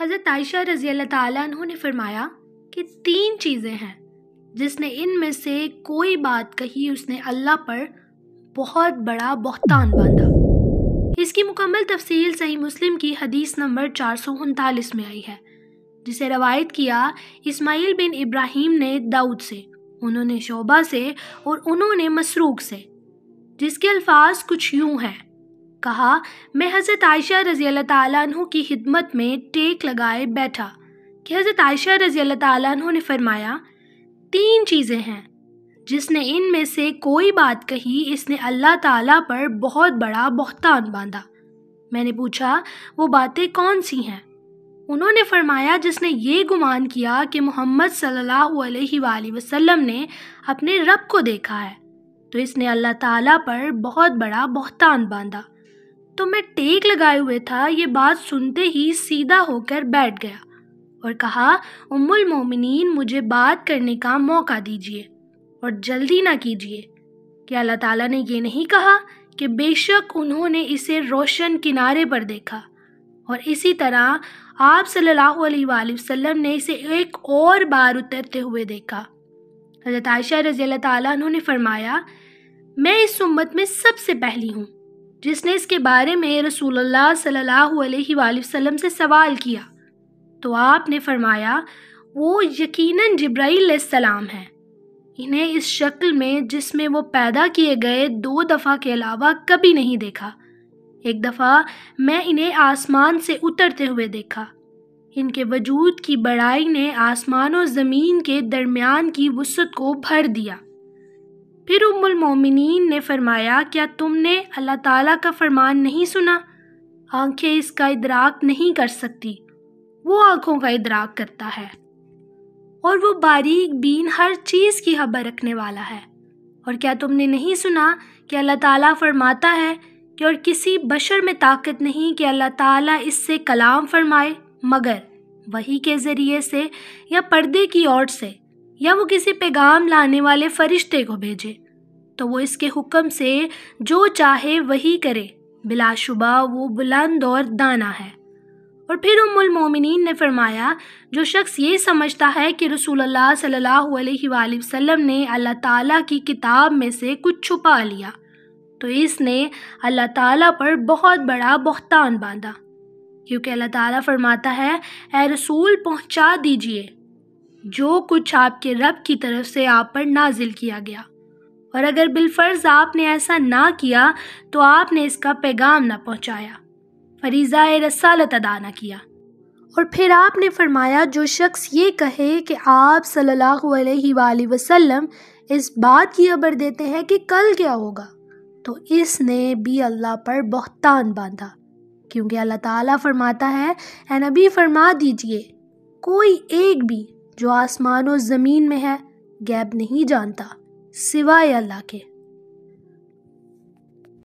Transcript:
حضرت عائشہ رضی اللہ تعالیٰ عنہ نے فرمایا کہ 3 چیزیں ہیں جس نے ان میں سے کوئی بات کہی اس نے اللہ پر بہت بڑا بہتان باندھا۔ اس کی مکمل تفصیل صحیح مسلم کی حدیث نمبر 439 میں آئی ہے، جسے روایت کیا اسماعیل بن ابراہیم نے داؤد سے، انہوں نے شعبہ سے اور انہوں نے مسروق سے، جس کے الفاظ کچھ یوں ہیں۔ کہا، میں حضرت عائشہ رضی اللہ تعالیٰ عنہ کی خدمت میں ٹیک لگائے بیٹھا کہ حضرت عائشہ رضی اللہ تعالیٰ عنہ نے فرمایا 3 چیزیں ہیں جس نے ان میں سے کوئی بات کہی اس نے اللہ تعالیٰ پر بہت بڑا بہتان باندھا۔ میں نے پوچھا وہ باتیں کون سی ہیں؟ انہوں نے فرمایا جس نے یہ گمان کیا کہ محمد صلی اللہ علیہ وآلہ وسلم نے اپنے رب کو دیکھا ہے تو اس نے اللہ تعالیٰ پر بہت بڑا بہتان باندھا۔ تو میں ٹیک لگائے ہوئے تھا، یہ بات سنتے ہی سیدھا ہو کر بیٹھ گیا اور کہا، ام المومنین مجھے بات کرنے کا موقع دیجیے اور جلدی نہ کیجیے کہ اللہ تعالیٰ نے یہ نہیں کہا کہ بے شک انہوں نے اسے روشن کنارے پر دیکھا، اور اسی طرح آپ صلی اللہ علیہ وآلہ وسلم نے اسے ایک اور بار اترتے ہوئے دیکھا۔ حضرت عائشہ رضی اللہ تعالیٰ عنہ نے فرمایا، میں اس امت میں سب سے پہلی ہوں جس نے اس کے بارے میں رسول اللہ صلی اللہ علیہ وآلہ وسلم سے سوال کیا تو آپ نے فرمایا وہ یقیناً جبرائیل علیہ السلام ہیں، انہیں اس شکل میں جس میں وہ پیدا کیے گئے 2 دفعہ کے علاوہ کبھی نہیں دیکھا۔ ایک دفعہ میں انہیں آسمان سے اترتے ہوئے دیکھا، ان کے وجود کی بڑائی نے آسمان و زمین کے درمیان کی وسعت کو بھر دیا۔ پھر ام المومنین نے فرمایا، کیا تم نے اللہ تعالیٰ کا فرمان نہیں سنا؟ آنکھیں اس کا ادراک نہیں کر سکتی، وہ آنکھوں کا ادراک کرتا ہے، اور وہ باریک بین ہر چیز کی خبر رکھنے والا ہے۔ اور کیا تم نے نہیں سنا کہ اللہ تعالیٰ فرماتا ہے کہ اور کسی بشر میں طاقت نہیں کہ اللہ تعالیٰ اس سے کلام فرمائے مگر وحی کے ذریعے سے یا پردے کی اوٹ سے، یا وہ کسی پیغام لانے والے فرشتے کو بھیجے تو وہ اس کے حکم سے جو چاہے وہی کرے، بلا شبہ وہ بلند اور دانا ہے۔ اور پھر ام المومنین نے فرمایا، جو شخص یہ سمجھتا ہے کہ رسول اللہ صلی اللہ علیہ وآلہ وسلم نے اللہ تعالیٰ کی کتاب میں سے کچھ چھپا لیا تو اس نے اللہ تعالیٰ پر بہت بڑا بہتان باندھا، کیونکہ اللہ تعالیٰ فرماتا ہے، اے رسول پہنچا دیجئے جو کچھ آپ کے رب کی طرف سے آپ پر نازل کیا گیا، اور اگر بالفرض آپ نے ایسا نہ کیا تو آپ نے اس کا پیغام نہ پہنچایا، فریضہ رسالت ادا نہ کیا۔ اور پھر آپ نے فرمایا، جو شخص یہ کہے کہ آپ صلی اللہ علیہ وآلہ وسلم اس بات کی خبر دیتے ہیں کہ کل کیا ہوگا تو اس نے بھی اللہ پر بہتان باندھا، کیونکہ اللہ تعالیٰ فرماتا ہے، اے نبی فرما دیجئے کوئی ایک بھی جو آسمان و زمین میں ہے غیب نہیں جانتا سوائے اللہ کے،